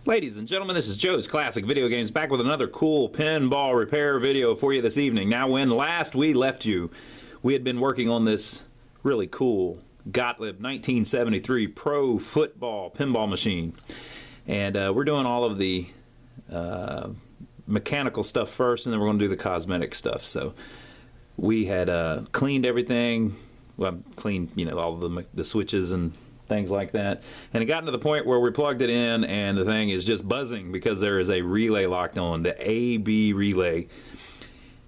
Ladies and gentlemen, this is Joe's Classic Video Games, back with another cool pinball repair video for you this evening. Now, when last we left you, we had been working on this really cool Gottlieb 1973 Pro Football pinball machine. And we're doing all of the mechanical stuff first, and then we're going to do the cosmetic stuff. So we had cleaned everything, well, cleaned, you know, all of the switches and things like that, and it got to the point where we plugged it in and the thing is just buzzing because there is a relay locked on, the AB relay.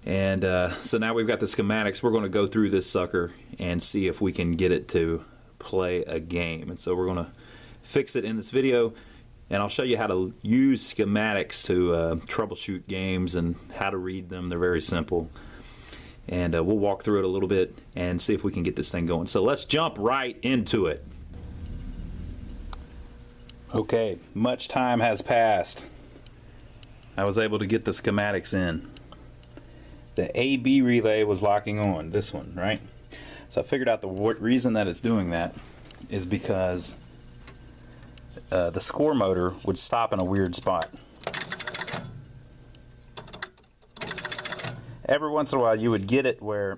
And so now we've got the schematics. We're going to go through this sucker and see if we can get it to play a game. And so we're going to fix it in this video, and I'll show you how to use schematics to troubleshoot games and how to read them. They're very simple, and we'll walk through it a little bit and see if we can get this thing going. So let's jump right into it. Okay, much time has passed. I was able to get the schematics in. The AB relay was locking on, this one, right? So I figured out the reason that it's doing that is because the score motor would stop in a weird spot. Every once in a while you would get it where,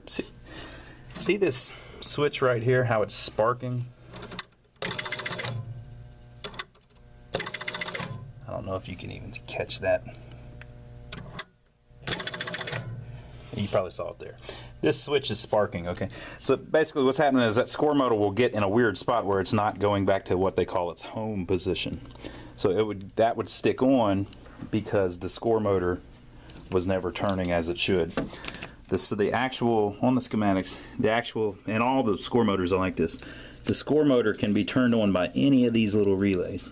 see this switch right here, how it's sparking? I don't know if you can even catch that. You probably saw it there. This switch is sparking, okay? So basically what's happening is that score motor will get in a weird spot where it's not going back to what they call its home position. So that would stick on because the score motor was never turning as it should. So the actual, on the schematics, the actual, and all the score motors are like this, the score motor can be turned on by any of these little relays.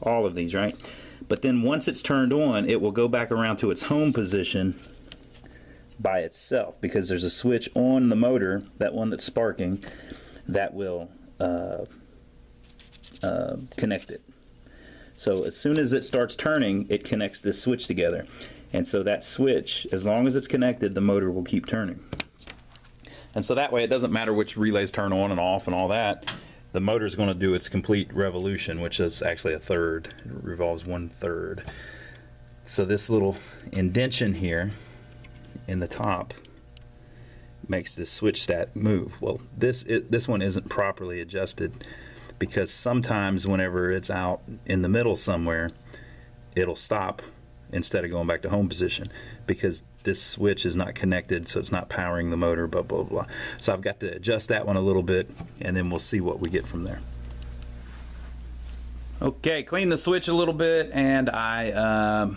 All of these, right? But then once it's turned on, it will go back around to its home position by itself because there's a switch on the motor, that one that's sparking, that will connect it. So as soon as it starts turning, it connects this switch together. And so that switch, as long as it's connected, the motor will keep turning. And so that way it doesn't matter which relays turn on and off and all that. The motor is going to do its complete revolution, which is actually a third. It revolves 1/3. So this little indentation here in the top makes this switch stat move. Well, this one isn't properly adjusted because sometimes whenever it's out in the middle somewhere, it'll stop instead of going back to home position because this switch is not connected, so it's not powering the motor, blah, blah, blah. So I've got to adjust that one a little bit, and then we'll see what we get from there. Okay, clean the switch a little bit, and I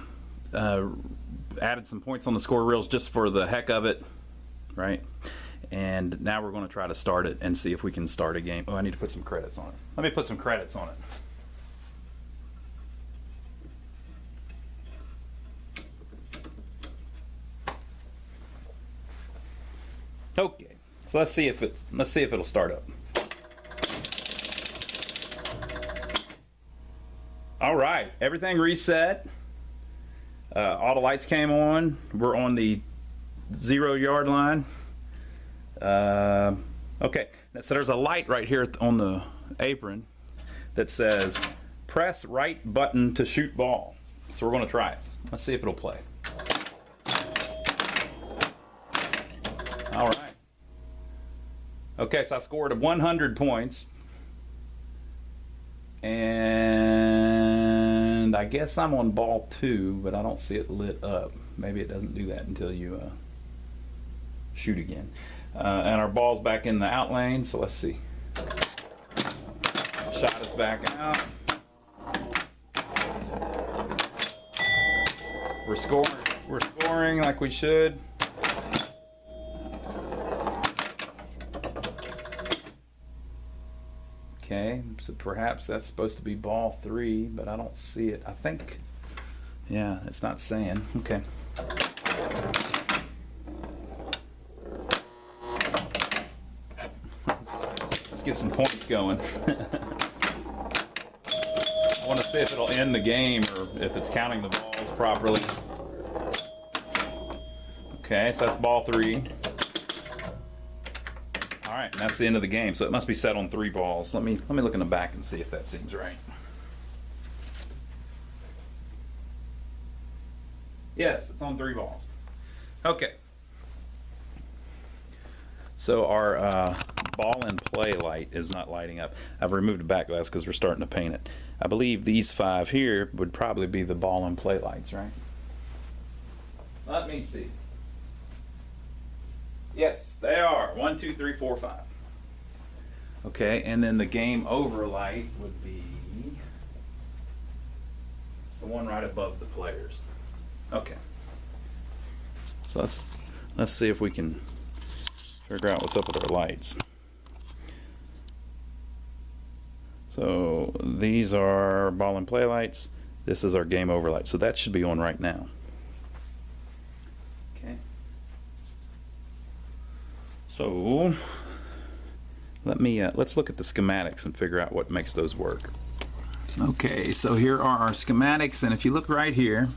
added some points on the score reels just for the heck of it, right? And now we're going to try to start it and see if we can start a game. Oh, I need to put some credits on it. Let me put some credits on it. Okay, so let's see if it'll start up. All right, everything reset. All the lights came on. We're on the 0-yard line. Okay, so there's a light right here on the apron that says press right button to shoot ball. So we're going to try it. Let's see if it'll play. All right. Okay, so I scored 100 points. And I guess I'm on ball 2, but I don't see it lit up. Maybe it doesn't do that until you shoot again. And our ball's back in the out lane, so let's see. Shot us back out. We're scoring like we should. Okay, so perhaps that's supposed to be ball 3, but I don't see it. I think, yeah, it's not saying. Okay. Let's get some points going. I want to see if it'll end the game or if it's counting the balls properly. Okay, so that's ball 3. All right, and that's the end of the game, so it must be set on 3 balls. Let me look in the back and see if that seems right. Yes, it's on 3 balls. Okay. So our ball and play light is not lighting up. I've removed the back glass because we're starting to paint it. I believe these 5 here would probably be the ball and play lights, right? Let me see. Yes, they are. 1, 2, 3, 4, 5. Okay, and then the game over light would be, it's the one right above the players. Okay. So let's see if we can figure out what's up with our lights. So these are ball and play lights. This is our game over light. So that should be on right now. Okay. So let's look at the schematics and figure out what makes those work. Okay, so here are our schematics, and if you look right here,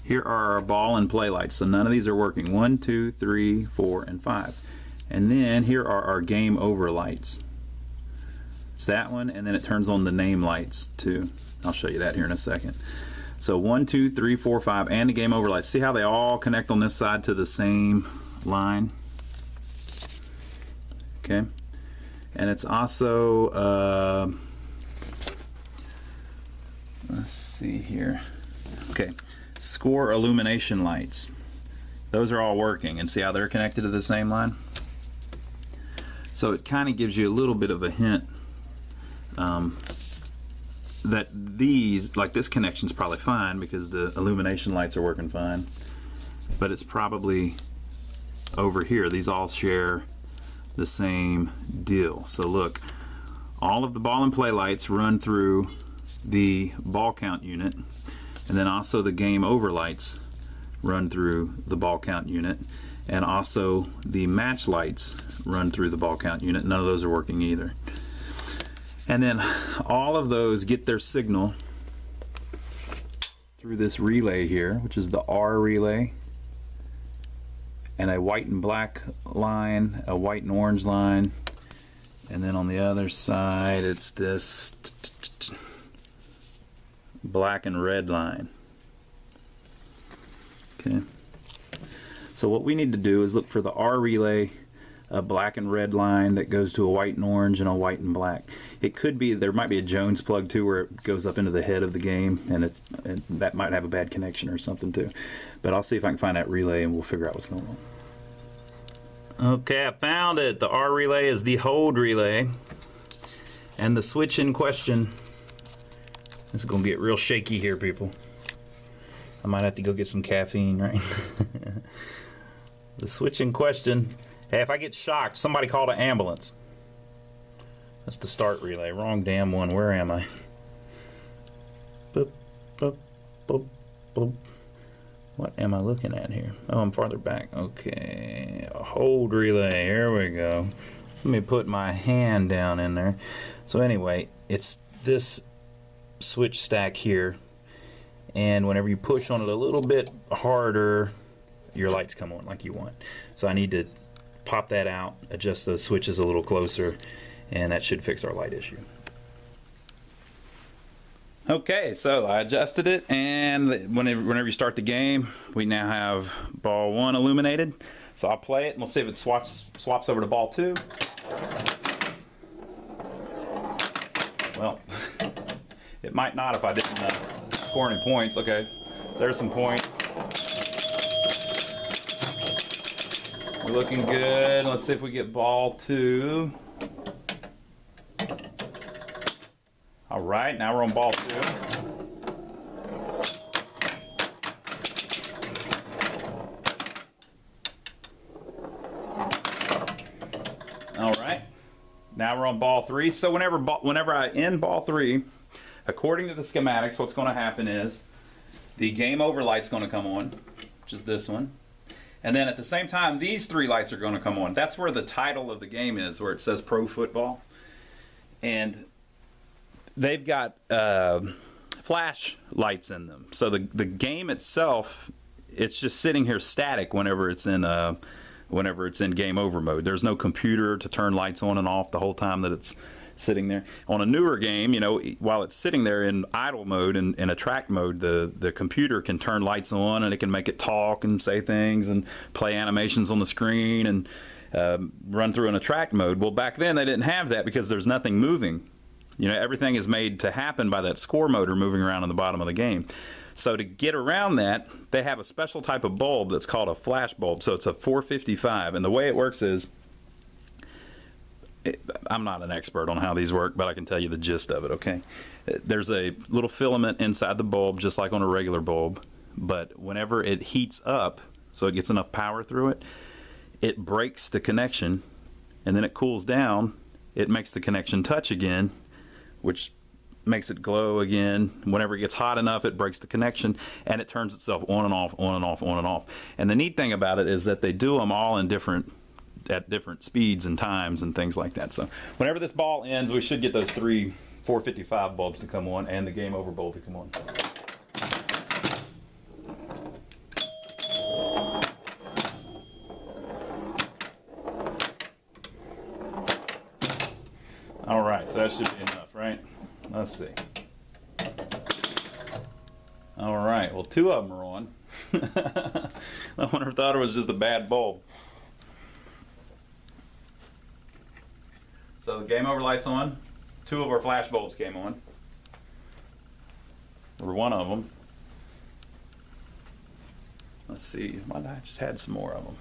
here are our ball and play lights. So none of these are working. 1, 2, 3, 4, and 5. And then here are our game over lights. It's that one, and then it turns on the name lights too. I'll show you that here in a second. So 1, 2, 3, 4, 5, and the game over lights. See how they all connect on this side to the same line? Okay. And it's also, let's see here. Okay. Score illumination lights. Those are all working, and see how they're connected to the same line? So it kind of gives you a little bit of a hint that these, like this connection's probably fine because the illumination lights are working fine, but it's probably over here. These all share the same deal. So look, all of the ball and play lights run through the ball count unit, and then also the game over lights run through the ball count unit, and also the match lights run through the ball count unit. None of those are working either. And then all of those get their signal through this relay here, which is the R relay, and a white and black line, a white and orange line, and then on the other side it's this black and red line. Okay. So what we need to do is look for the R relay, a black and red line that goes to a white and orange and a white and black. It could be, there might be a Jones plug too where it goes up into the head of the game, and that might have a bad connection or something too. But I'll see if I can find that relay and we'll figure out what's going on. Okay, I found it. The R relay is the hold relay, and the switch in question, this is going to get real shaky here, people. I might have to go get some caffeine, right? The switch in question, hey, if I get shocked, somebody call an ambulance. That's the start relay. Wrong damn one. Where am I? Boop, boop, boop, boop. What am I looking at here? Oh, I'm farther back. Okay, a hold relay. Here we go. Let me put my hand down in there. So anyway, it's this switch stack here, and whenever you push on it a little bit harder, your lights come on like you want. So I need to pop that out, adjust those switches a little closer, and that should fix our light issue. Okay, so I adjusted it, and whenever you start the game, we now have ball 1 illuminated. So I'll play it, and we'll see if it swaps over to ball 2. Well, it might not if I didn't score any points. Okay, there's some points. We're looking good. Let's see if we get ball 2. All right, now we're on ball 2. All right, now we're on ball 3. So whenever I end ball 3, according to the schematics, what's going to happen is the game over light's going to come on, which is this one. And then at the same time, these 3 lights are going to come on. That's where the title of the game is, where it says Pro Football. And they've got flash lights in them. So the game itself, it's just sitting here static whenever it's in game over mode. There's no computer to turn lights on and off the whole time that it's sitting there. On a newer game, you know, while it's sitting there in idle mode and in attract mode, the computer can turn lights on and it can make it talk and say things and play animations on the screen and run through an attract mode. Well, back then they didn't have that because there's nothing moving. You know, everything is made to happen by that score motor moving around in the bottom of the game. So to get around that, they have a special type of bulb that's called a flash bulb. So it's a 455, and the way it works is, I'm not an expert on how these work, but I can tell you the gist of it, okay? There's a little filament inside the bulb, just like on a regular bulb, but whenever it heats up, so it gets enough power through it, it breaks the connection, and then it cools down, it makes the connection touch again, which makes it glow again. Whenever it gets hot enough, it breaks the connection, and it turns itself on and off, on and off, on and off. And the neat thing about it is that they do them all in at different speeds and times and things like that. So whenever this ball ends, we should get those 3 455 bulbs to come on and the game over bulb to come on. All right, so that should be enough, right? Let's see. All right, well, 2 of them are on. I wonder if thought it was just a bad bulb. So the game over light's on. 2 of our flash bulbs came on. Or 1 of them. Let's see, why not? I just had some more of them.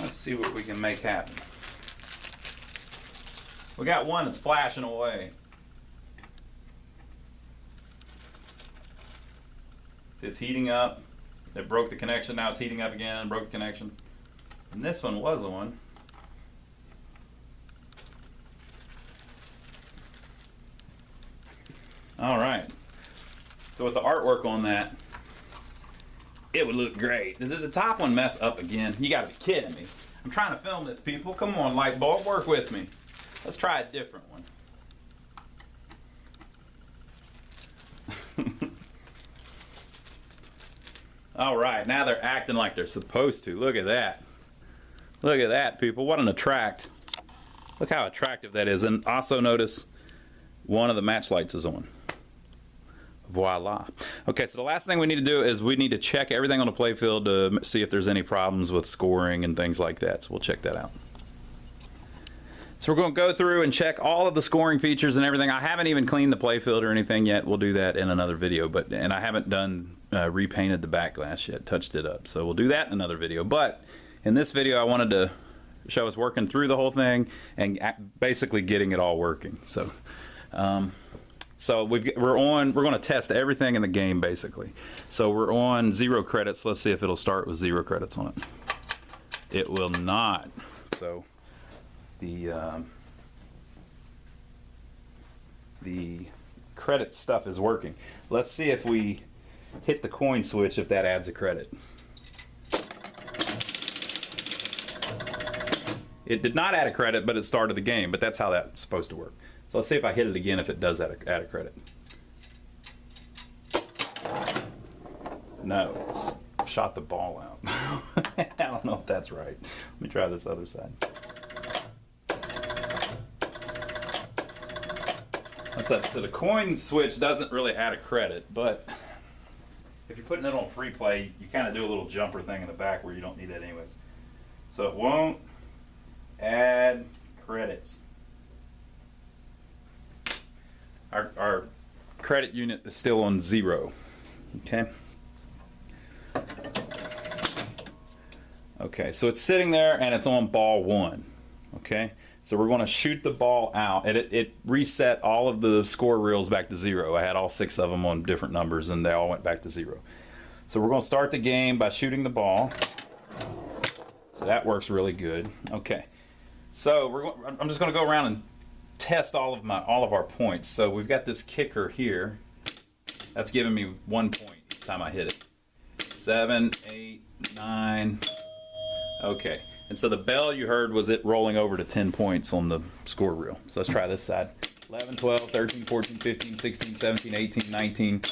Let's see what we can make happen. We got one that's flashing away. See, it's heating up. It broke the connection, now it's heating up again and broke the connection. And this one was the one. All right. So with the artwork on that, it would look great. Did the top one mess up again? You gotta be kidding me. I'm trying to film this, people. Come on, light bulb, work with me. Let's try a different one. All right, now they're acting like they're supposed to. Look at that. Look at that, people. What an attract. Look how attractive that is. And also notice one of the match lights is on. Voila. Okay, so the last thing we need to do is we need to check everything on the playfield to see if there's any problems with scoring and things like that. So we'll check that out. So we're going to go through and check all of the scoring features and everything. I haven't even cleaned the playfield or anything yet. We'll do that in another video. And I haven't done repainted the back glass yet, touched it up. So we'll do that in another video. But in this video, I wanted to show us working through the whole thing and basically getting it all working. So. So we're going to test everything in the game basically. So we're on 0 credits. Let's see if it'll start with 0 credits on it. It will not. So the credit stuff is working. Let's see if we hit the coin switch, if that adds a credit. It did not add a credit, but it started the game, but that's how that's supposed to work. So let's see if I hit it again, if it does add a credit. No, it's shot the ball out. I don't know if that's right. Let me try this other side. So the coin switch doesn't really add a credit, but if you're putting it on free play, you kind of do a little jumper thing in the back where you don't need that anyways. So it won't add credits. Our credit unit is still on 0. Okay. Okay, so it's sitting there and it's on ball 1. Okay, so we're going to shoot the ball out, and it reset all of the score reels back to 0. I had all 6 of them on different numbers, and they all went back to 0. So we're going to start the game by shooting the ball. So that works really good. Okay, so I'm just going to go around and test all of our points. So we've got this kicker here. That's giving me 1 point each time I hit it. 7, 8, 9. Okay. And so the bell you heard was it rolling over to 10 points on the score reel. So let's try this side. 11, 12, 13, 14, 15, 16, 17, 18, 19.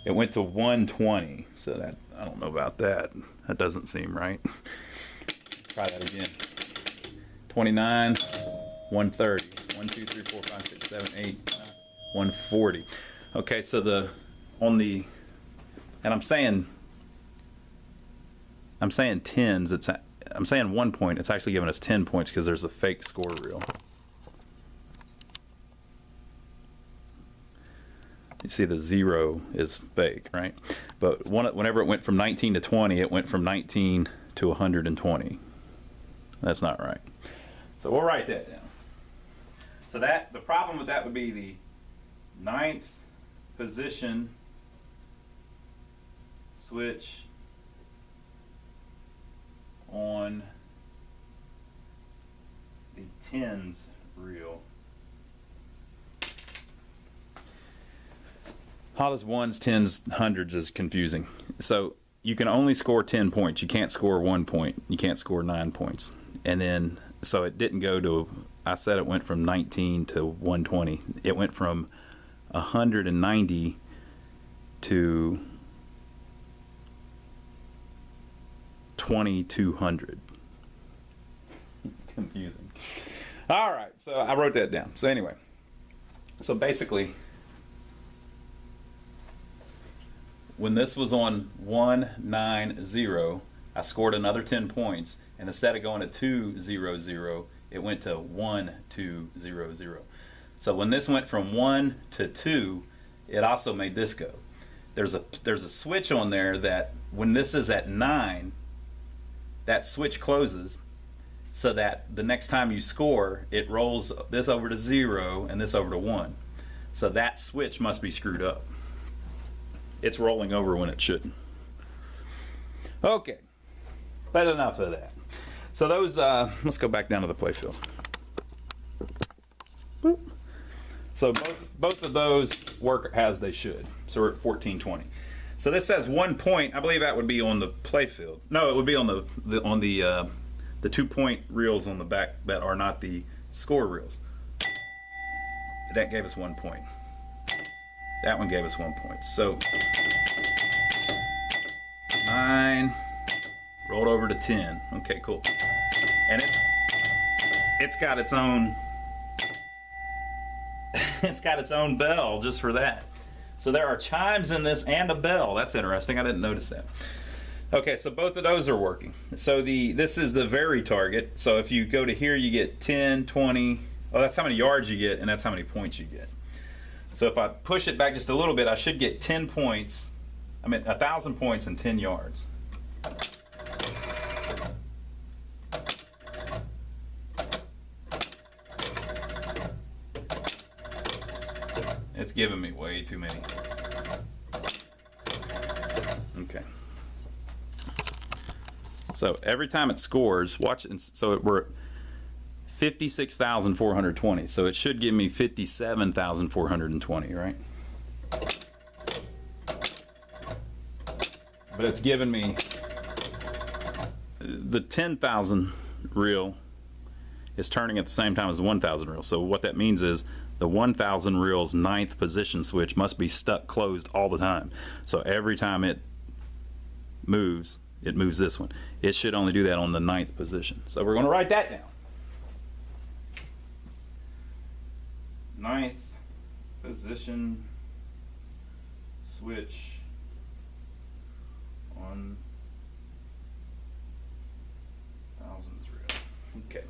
It went to 120. So that, I don't know about that. That doesn't seem right. Try that again. 29, 130, 1, 2, 3, 4, 5, 6, 7, 8, 9, 140. Okay, so and I'm saying tens. I'm saying 1 point. It's actually giving us 10 points because there's a fake score reel. You see the 0 is fake, right? But whenever it went from 19 to 20, it went from 19 to 120. That's not right. So we'll write that down. So the problem with that would be the 9th position switch on the tens reel. All this ones, tens, hundreds is confusing. So you can only score 10 points. You can't score 1 point. You can't score 9 points. And then, so it didn't go to, I said it went from 19 to 120. It went from 190 to 2200. Confusing. All right, so I wrote that down. So anyway, so basically, when this was on 190, I scored another 10 points, and instead of going to 200, it went to 1200. So when this went from 1 to 2, it also made this go. There's a switch on there that when this is at 9, that switch closes so that the next time you score, it rolls this over to 0 and this over to 1. So that switch must be screwed up. It's rolling over when it shouldn't. Okay, but enough of that. So those, let's go back down to the playfield. Boop. So both of those work as they should. So we're at 1420. So this says 1 point. I believe that would be on the playfield. No, it would be on the 2 point reels on the back that are not the score reels. That gave us 1 point. That one gave us 1 point. So 9 rolled over to 10. Okay, cool. And it's got its own bell just for that. So there are chimes in this and a bell. That's interesting. I didn't notice that. Okay, so both of those are working. So this is the very target. So if you go to here, you get 10, 20. Oh, that's how many yards you get, and that's how many points you get. So if I push it back just a little bit, I should get 10 points. I mean, 1,000 points and 10 yards. It's giving me way too many. Okay. So every time it scores, watch, so we're at 56,420. So it should give me 57,420, right? But it's given me the 10,000 reel is turning at the same time as the 1,000 reel. So what that means is the 1,000 reel's 9th position switch must be stuck closed all the time. So every time it moves this one. It should only do that on the 9th position. So we're going to write that down. 9th position switch on 1,000's reel. Okay.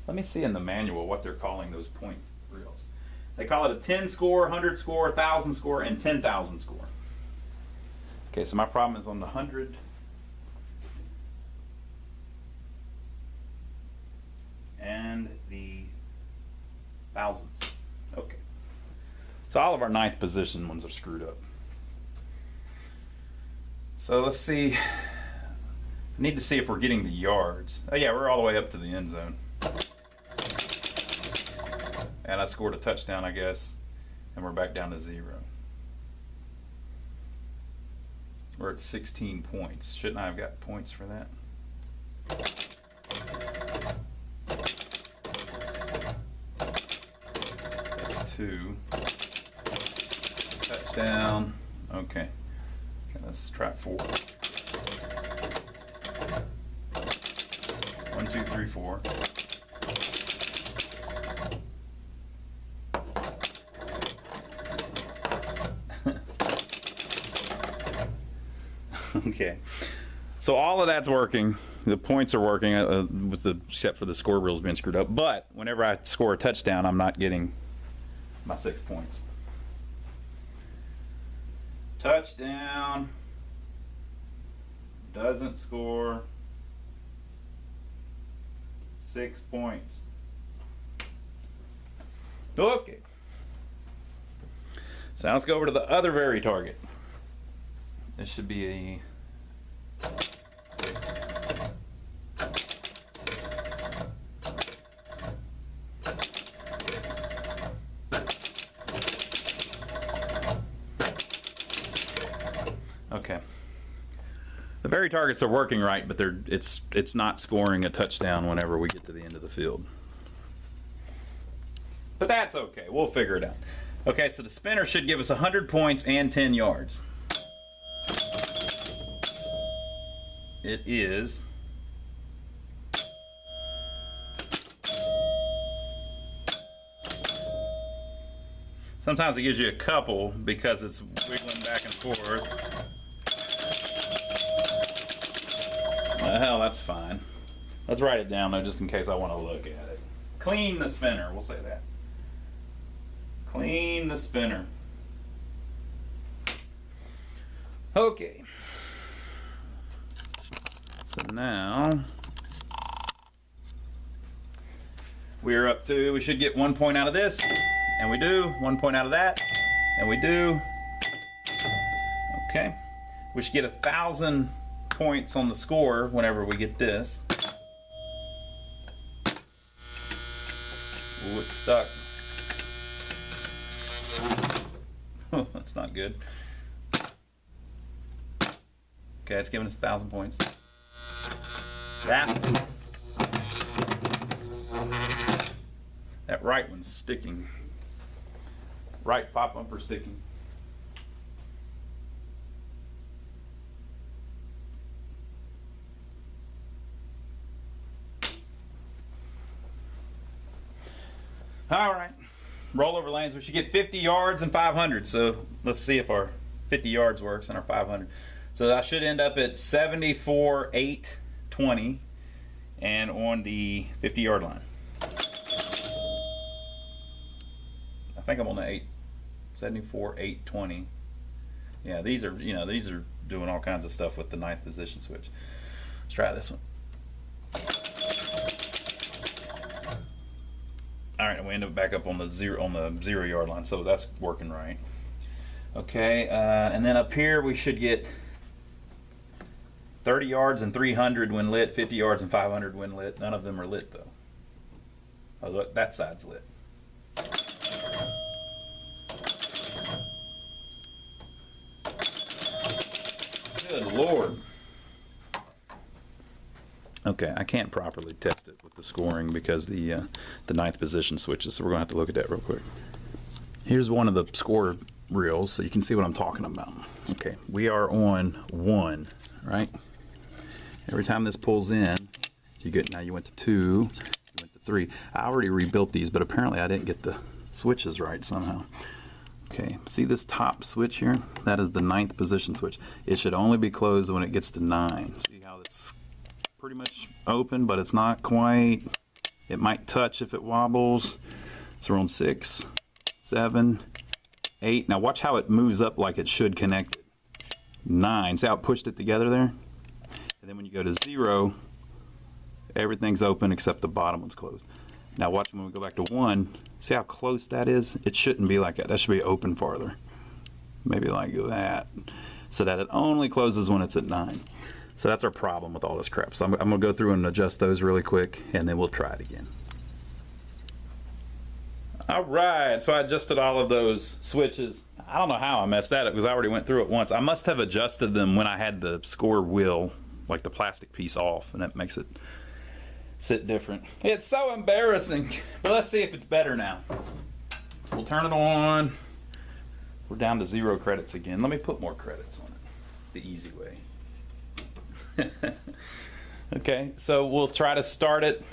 Let me see in the manual what they're calling those point reels. They call it a 10 score, 100 score, 1,000 score, and 10,000 score. Okay, so my problem is on the 100. And the thousands. Okay. So all of our 9th position ones are screwed up. So let's see. I need to see if we're getting the yards. Oh yeah, we're all the way up to the end zone. And I scored a touchdown, I guess. And we're back down to 0. We're at 16 points. Shouldn't I have got points for that? That's 2. Touchdown. Okay. Let's try 4. 2, 3, 4. Okay, so all of that's working. The points are working except for the score reels being screwed up. But whenever I score a touchdown, I'm not getting my 6 points. Touchdown. Doesn't score. 6 points. Okay. So now let's go over to the other very target. This should be a okay. The very targets are working right, but it's not scoring a touchdown whenever we get to the end of the field. But that's okay. We'll figure it out. Okay, so the spinner should give us 100 points and 10 yards. It is sometimes it gives you a couple because it's wiggling back and forth. Well, that's fine. Let's write it down though, just in case I want to look at it. Clean the spinner, we'll say that. Clean the spinner. Okay. So now we're up to, we should get 1 point out of this, and we do, 1 point out of that, and we do. Okay. We should get 1,000 points on the score whenever we get this. Ooh, it's stuck. Oh, that's not good. Okay, it's giving us 1,000 points. That right one's sticking. Right pop bumper sticking. All right, rollover lanes. We should get 50 yards and 500. So let's see if our 50 yards works and our 500. So I should end up at 74, 8, 20, and on the 50-yard line. I think I'm on the 8, 74, 8, 20. Yeah, these are, you know, these are doing all kinds of stuff with the 9th position switch. Let's try this one. All right, we end up back up on the 0-yard line, so that's working right. Okay, and then up here we should get 30 yards and 300 when lit, 50 yards and 500 when lit. None of them are lit though. Oh, look, that side's lit. Good Lord. Okay, I can't properly test it with the scoring because the 9th position switches, so we're going to have to look at that real quick. Here's one of the score reels, so you can see what I'm talking about. Okay, we are on 1, right? Every time this pulls in, you get, now you went to 2, you went to 3. I already rebuilt these, but apparently I didn't get the switches right somehow. Okay, see this top switch here? That is the 9th position switch. It should only be closed when it gets to 9. See how it's pretty much open, but it's not quite. It might touch if it wobbles. So we're on 6, 7, 8. Now watch how it moves up like it should connect it. 9, see how it pushed it together there? And then when you go to 0, everything's open except the bottom one's closed. Now watch when we go back to 1, see how close that is? It shouldn't be like that. That should be open farther. Maybe like that. So that it only closes when it's at 9. So that's our problem with all this crap. So I'm going to go through and adjust those really quick, and then we'll try it again. All right, so I adjusted all of those switches. I don't know how I messed that up because I already went through it once. I must have adjusted them when I had the score wheel, like the plastic piece off, and that makes it sit different. It's so embarrassing, but let's see if it's better now. So we'll turn it on. We're down to 0 credits again. Let me put more credits on it the easy way. Okay, so we'll try to start it.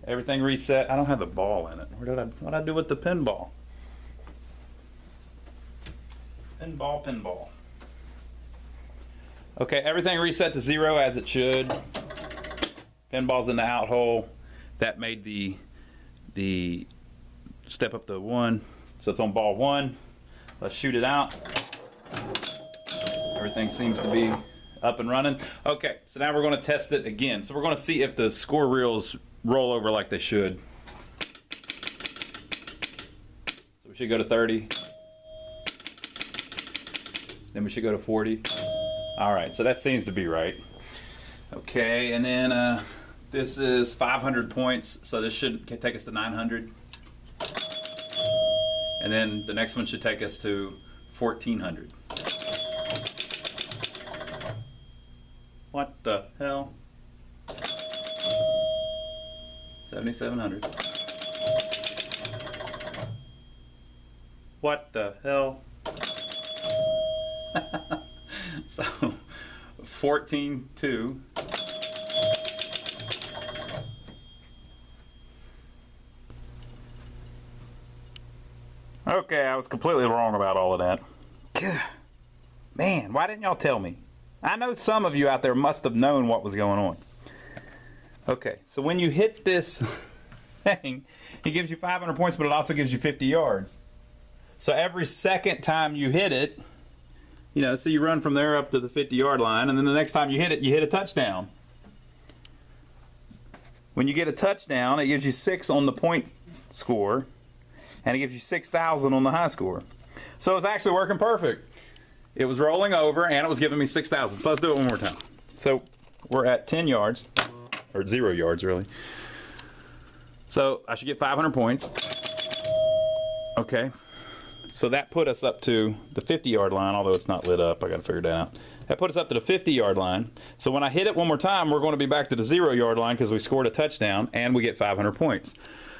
Everything reset. I don't have the ball in it. What'd I do with the pinball? Pinball. Okay, everything reset to 0 as it should. Pinball's in the out hole. That made the step up to 1. So it's on ball 1. Let's shoot it out. Everything seems to be up and running. Okay, so now we're going to test it again. So we're going to see if the score reels roll over like they should. So we should go to 30. Then we should go to 40. All right, so that seems to be right. Okay, and then this is 500 points, so this should take us to 900. And then the next one should take us to 1400. What the hell? 7700. What the hell? So 14.2. Okay, I was completely wrong about all of that. Man, why didn't y'all tell me? I know some of you out there must have known what was going on. Okay, so when you hit this thing, it gives you 500 points, but it also gives you 50 yards. So every second time you hit it, you know, so you run from there up to the 50-yard line, and then the next time you hit a touchdown. When you get a touchdown, it gives you 6 on the point score, and it gives you 6,000 on the high score. So it's actually working perfect. It was rolling over, and it was giving me 6,000. So let's do it one more time. So we're at 10 yards, or 0 yards, really. So I should get 500 points. Okay. So that put us up to the 50-yard line, although it's not lit up. I got to figure that out. That put us up to the 50-yard line. So when I hit it one more time, we're going to be back to the 0-yard line because we scored a touchdown, and we get 500 points.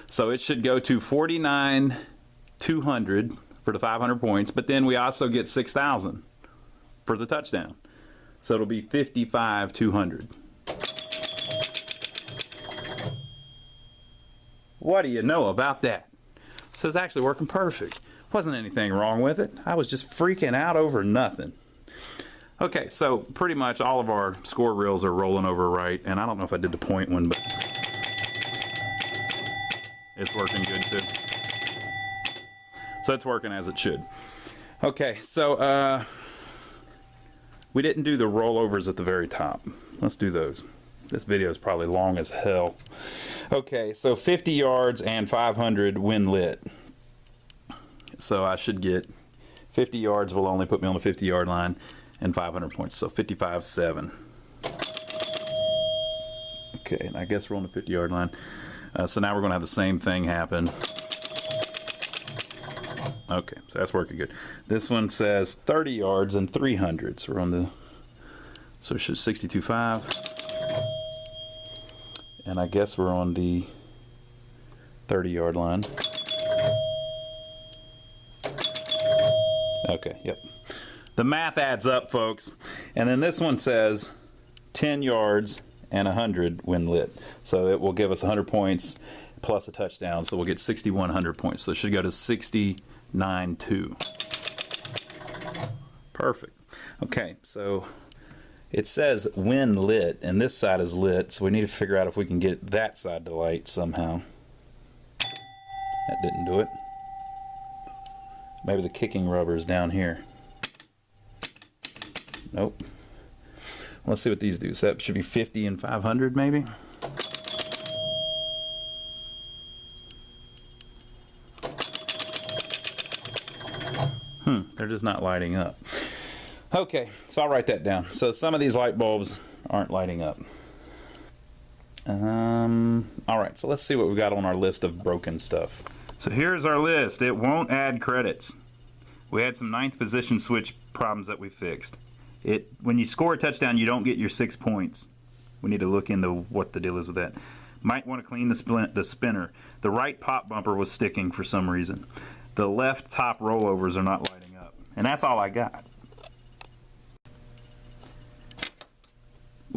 So it should go to 49,200 for the 500 points, but then we also get 6,000 for the touchdown. So it'll be 55,200. What do you know about that? So it's actually working perfect. Wasn't anything wrong with it. I was just freaking out over nothing. Okay, so pretty much all of our score reels are rolling over right, and I don't know if I did the point one, but it's working good too. So it's working as it should. Okay, so we didn't do the rollovers at the very top. Let's do those. This video is probably long as hell. Okay, so 50 yards and 500 when lit. So I should get 50 yards will only put me on the 50-yard line, and 500 points, so 55.7. Okay, and I guess we're on the 50-yard line. So now we're going to have the same thing happen. Okay, so that's working good. This one says 30 yards and 300, so we're on the, so it should 62.5. And I guess we're on the 30-yard line. Okay, yep. The math adds up, folks. And then this one says 10 yards and 100 when lit. So it will give us 100 points plus a touchdown. So we'll get 6,100 points. So it should go to 69.2. Perfect. Okay, so it says when lit, and this side is lit. So we need to figure out if we can get that side to light somehow. That didn't do it. Maybe the kicking rubber is down here. Nope. Let's see what these do. So that should be 50 and 500 maybe. They're just not lighting up. Okay, so I'll write that down. So some of these light bulbs aren't lighting up. All right, so let's see what we've got on our list of broken stuff. So here's our list. It won't add credits. We had some 9th position switch problems that we fixed. When you score a touchdown, you don't get your 6 points. We need to look into what the deal is with that. Might want to clean the spinner. The right pop bumper was sticking for some reason. The left top rollovers are not lighting up. And that's all I got.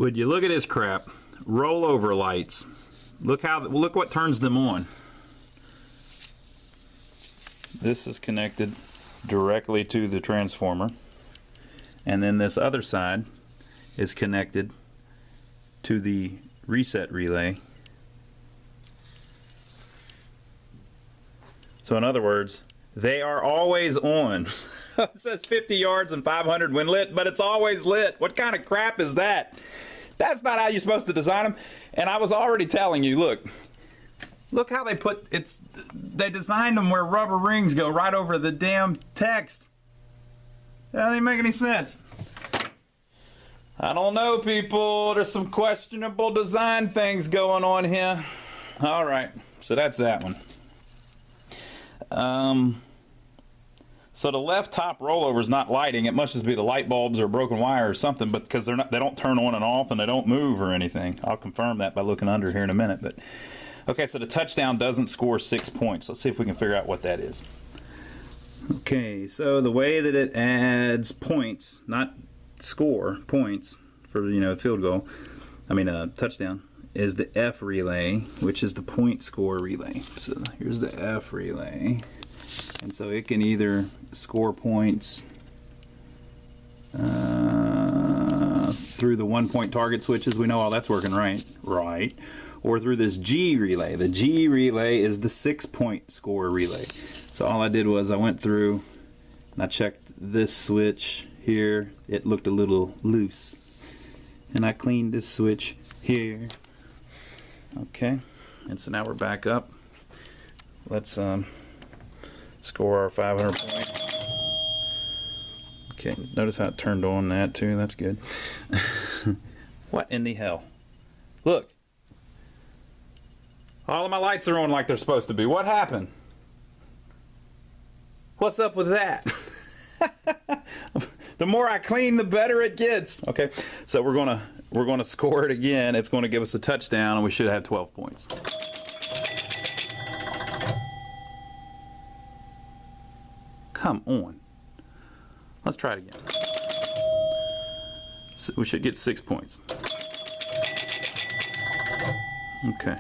Would you look at this crap? Rollover lights. Look what turns them on. This is connected directly to the transformer, and then this other side is connected to the reset relay. So in other words, they are always on. It says 50 yards and 500 when lit, but it's always lit. What kind of crap is that? That's not how you're supposed to design them. And I was already telling you, look how they designed them where rubber rings go right over the damn text. That doesn't make any sense. I don't know, people. There's some questionable design things going on here. All right, so that's that one. So the left top rollover is not lighting. It must just be the light bulbs or a broken wire or something, but because they don't turn on and off and they don't move or anything. I'll confirm that by looking under here in a minute. But okay, so the touchdown doesn't score 6 points. Let's see if we can figure out what that is. Okay, so the way that it adds points, not score, points for field goal, touchdown, is the F relay, which is the point score relay. So here's the F relay. And so it can either score points through the 1-point target switches. We know all that's working right. Or through this G relay. The G relay is the 6-point score relay. So all I did was I went through and I checked this switch here. It looked a little loose. And I cleaned this switch here. Okay. And so now we're back up. Let's score our 500 points. Okay, notice how it turned on that too. That's good. What in the hell? Look. All of my lights are on like they're supposed to be. What happened? What's up with that? The more I clean, the better it gets. Okay, so we're gonna score it again. It's going to give us a touchdown, and we should have 12 points. Come on. Let's try it again. So we should get 6 points. Okay.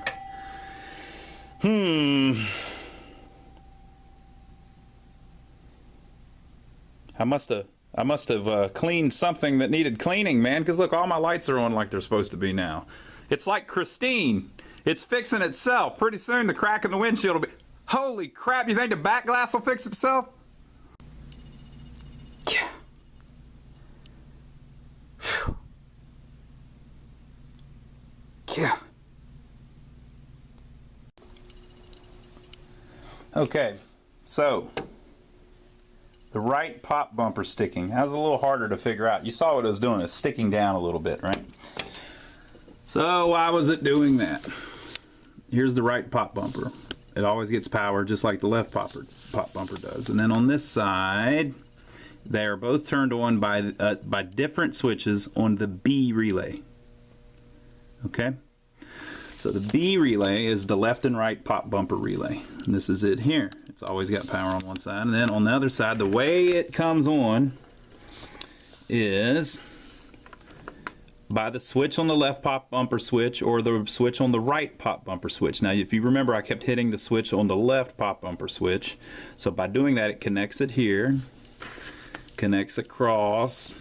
I must have cleaned something that needed cleaning, man, because look, all my lights are on like they're supposed to be now. It's like Christine. It's fixing itself. Pretty soon the crack in the windshield will be... Holy crap, you think the back glass will fix itself? Yeah. Whew. Yeah. Okay, so the right pop bumper sticking. That was a little harder to figure out. You saw what it was doing. It's sticking down a little bit, right? So why was it doing that? Here's the right pop bumper. It always gets power just like the left pop bumper does. And then on this side, they are both turned on by different switches on the B relay. Okay? So the B relay is the left and right pop bumper relay. And this is it here. It's always got power on one side. And then on the other side, the way it comes on is by the switch on the left pop bumper switch or the switch on the right pop bumper switch. Now, if you remember, I kept hitting the switch on the left pop bumper switch. So by doing that, it connects it here, connects across,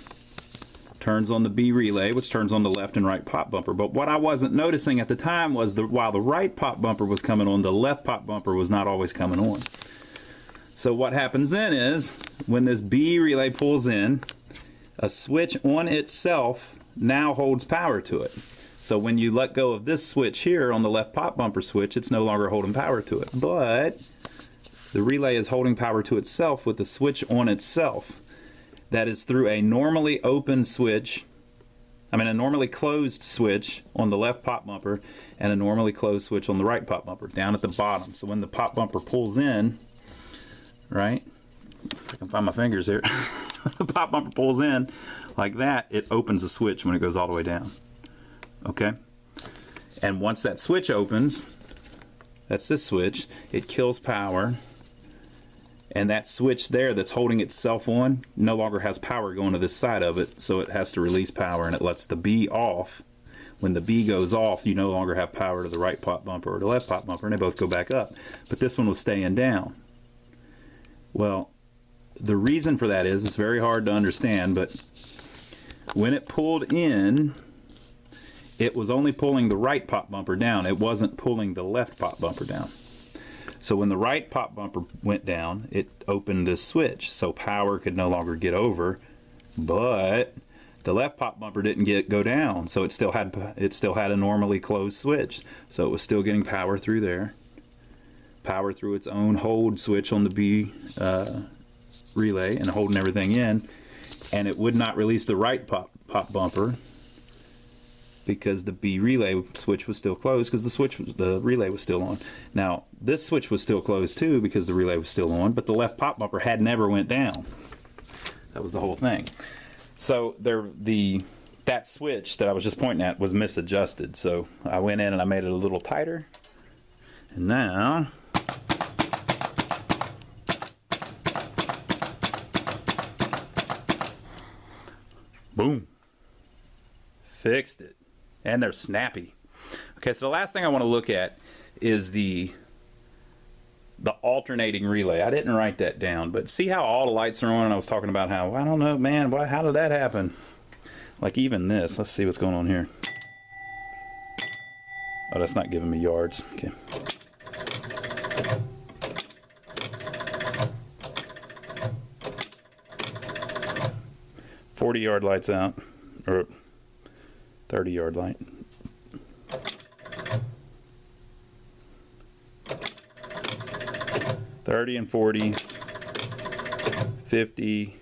turns on the B relay, which turns on the left and right pop bumper. But what I wasn't noticing at the time was while the right pop bumper was coming on, the left pop bumper was not always coming on. So what happens then is, when this B relay pulls in, a switch on itself now holds power to it. So when you let go of this switch here on the left pop bumper switch, it's no longer holding power to it. But the relay is holding power to itself with the switch on itself. That is through a normally open switch, a normally closed switch on the left pop bumper and a normally closed switch on the right pop bumper down at the bottom. So when the pop bumper pulls in, right, if I can find my fingers here, the pop bumper pulls in like that, it opens the switch when it goes all the way down. Okay? And once that switch opens, that's this switch, it kills power. And that switch there that's holding itself on no longer has power going to this side of it, so it has to release power, and it lets the B off when the B goes off, you no longer have power to the right pop bumper or the left pop bumper, and they both go back up. But this one was staying down. Well, the reason for that is, it's very hard to understand, but when it pulled in, it was only pulling the right pop bumper down. It wasn't pulling the left pop bumper down. So when the right pop bumper went down, it opened this switch, so power could no longer get over, but the left pop bumper didn't go down, so it still had a normally closed switch. So it was still getting power through there, power through its own hold switch on the B relay and holding everything in, and it would not release the right pop bumper because the B relay switch was still closed, because the relay was still on. Now this switch was still closed too because the relay was still on, but the left pop bumper had never went down. That was the whole thing. So that switch that I was just pointing at was misadjusted. So I went in and I made it a little tighter, and now boom, fixed it. And they're snappy. Okay, so the last thing I want to look at is the alternating relay. I didn't write that down, but see how all the lights are on, and I was talking about how, I don't know, man, how did that happen? Like even this, let's see what's going on here. Oh, that's not giving me yards. Okay. "40-yard lights out," or 30-yard light. "30 and 40, 50.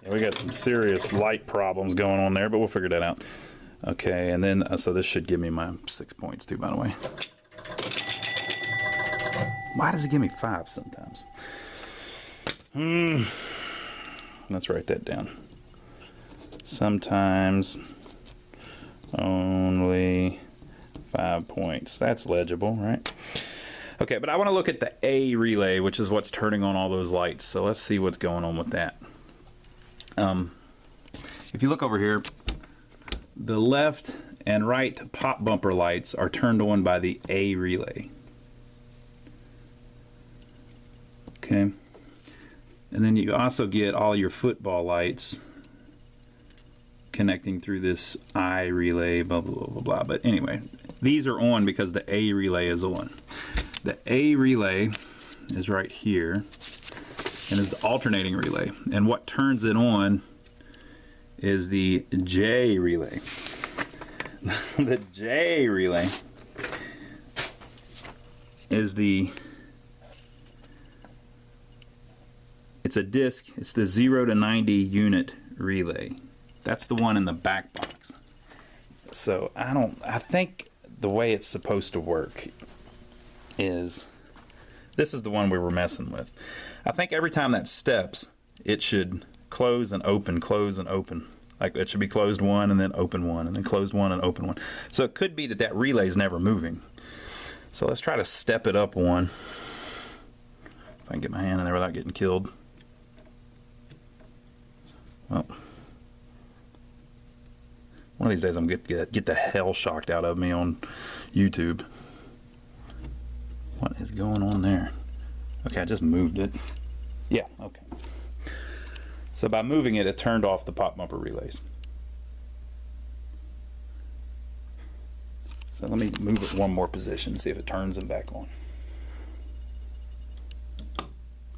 Yeah, we got some serious light problems going on there, but we'll figure that out. Okay, and then so this should give me my 6 points too, by the way. Why does it give me 5 sometimes? Let's write that down. Sometimes only 5 points. That's legible, right? Okay, but I want to look at the A relay, which is what's turning on all those lights. So let's see what's going on with that. If you look over here, the left and right pop bumper lights are turned on by the A relay. Okay. And then you also get all your football lights connecting through this I relay, blah, blah, blah, blah, blah. But anyway, these are on because the A relay is on. The A relay is right here and is the alternating relay. And what turns it on is the J relay. The J relay is it's a disc. It's the 0 to 90 unit relay. That's the one in the back box. So I think the way it's supposed to work is, this is the one we were messing with. I think every time that steps, it should close and open, close and open. Like it should be closed one and then open one and then closed one and open one. So it could be that that relay is never moving. So let's try to step it up one. If I can get my hand in there without getting killed. Well, one of these days I'm going to get the hell shocked out of me on YouTube. What is going on there? Okay, I just moved it. Yeah, okay. So by moving it, it turned off the pop bumper relays. So let me move it one more position, see if it turns them back on.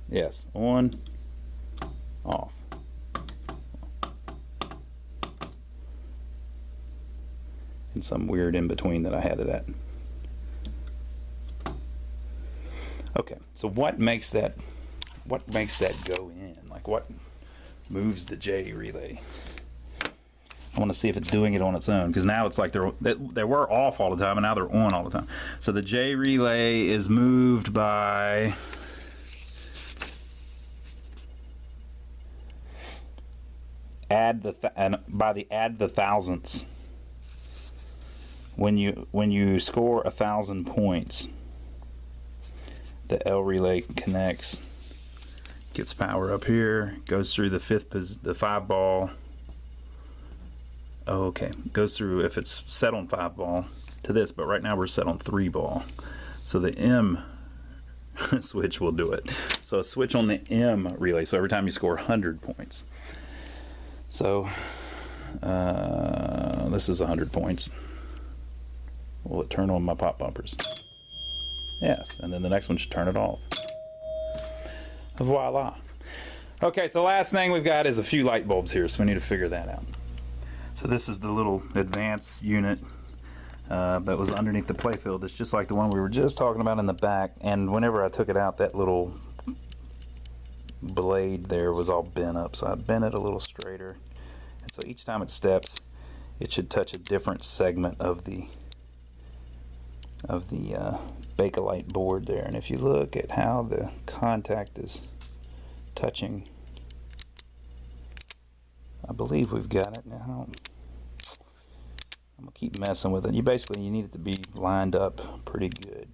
Yes, on, off. And some weird in between that I had it at. Okay, so what makes that go in? Like what moves the J relay? I want to see if it's doing it on its own, because now it's like they were off all the time and now they're on all the time. So the J relay is moved by add the thousandths. When you score 1,000 points, the L relay connects Gets power up here, goes through the 5 ball. Oh, okay, goes through, if it's set on 5 ball, to this, but right now we're set on 3 ball. So the M switch will do it. So a switch on the M relay, so every time you score 100 points. So this is 100 points. Will it turn on my pop bumpers? Yes, and then the next one should turn it off. Voila. Okay, so last thing we've got is a few light bulbs here, so we need to figure that out. So this is the little advanced unit that was underneath the playfield. It's just like the one we were just talking about in the back, and whenever I took it out, that little blade there was all bent up, so I bent it a little straighter. And so each time it steps, it should touch a different segment of the Bakelite board there. And if you look at how the contact is touching, I believe we've got it now. I'm gonna keep messing with it. You need it to be lined up pretty good.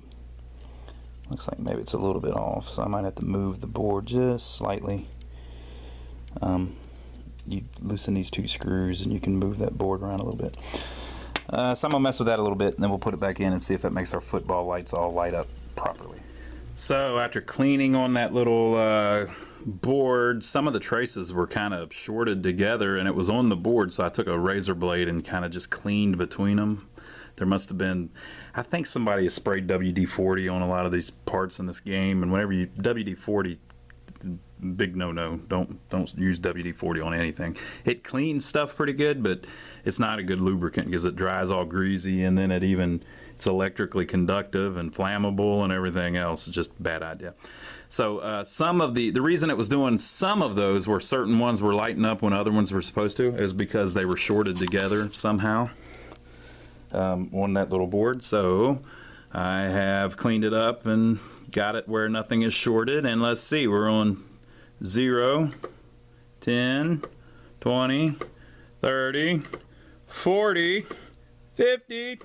Looks like maybe it's a little bit off, so I might have to move the board just slightly. You loosen these 2 screws and you can move that board around a little bit. So I'm gonna mess with that a little bit, and then we'll put it back in and see if that makes our football lights all light up properly. So after cleaning on that little board, some of the traces were kind of shorted together, and it was on the board, so I took a razor blade and kind of just cleaned between them. There must have been, I think somebody has sprayed WD-40 on a lot of these parts in this game, and whenever you WD-40, big no-no, don't use WD-40 on anything. It cleans stuff pretty good, but it's not a good lubricant because it dries all greasy, and then it's electrically conductive and flammable and everything else. It's just a bad idea. So some of the reason it was doing some of those where certain ones were lighting up when other ones were supposed to is because they were shorted together somehow on that little board. So I have cleaned it up and got it where nothing is shorted, and let's see, we're on 0, 10, 20, 30, 40, 50,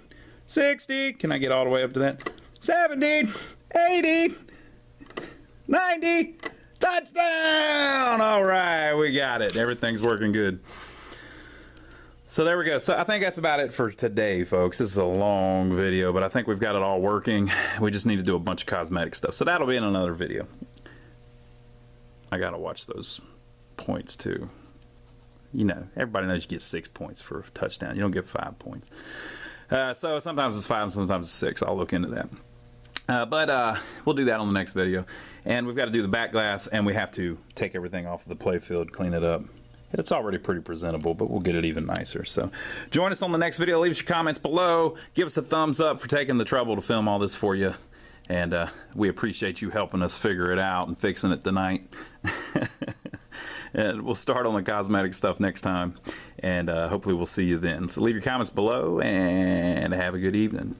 60, can I get all the way up to that? 70, 80, 90, touchdown! All right, we got it. Everything's working good. So there we go. So I think that's about it for today, folks. This is a long video, but I think we've got it all working. We just need to do a bunch of cosmetic stuff. So that'll be in another video. I gotta watch those points too. You know, everybody knows you get 6 points for a touchdown. You don't get 5 points. So sometimes it's 5 and sometimes it's 6. I'll look into that. But we'll do that on the next video. And we've got to do the back glass, and we have to take everything off of the playfield, clean it up. It's already pretty presentable, but we'll get it even nicer. So join us on the next video. Leave us your comments below. Give us a thumbs up for taking the trouble to film all this for you. And we appreciate you helping us figure it out and fixing it tonight. And we'll start on the cosmetic stuff next time. And hopefully we'll see you then. So leave your comments below and have a good evening.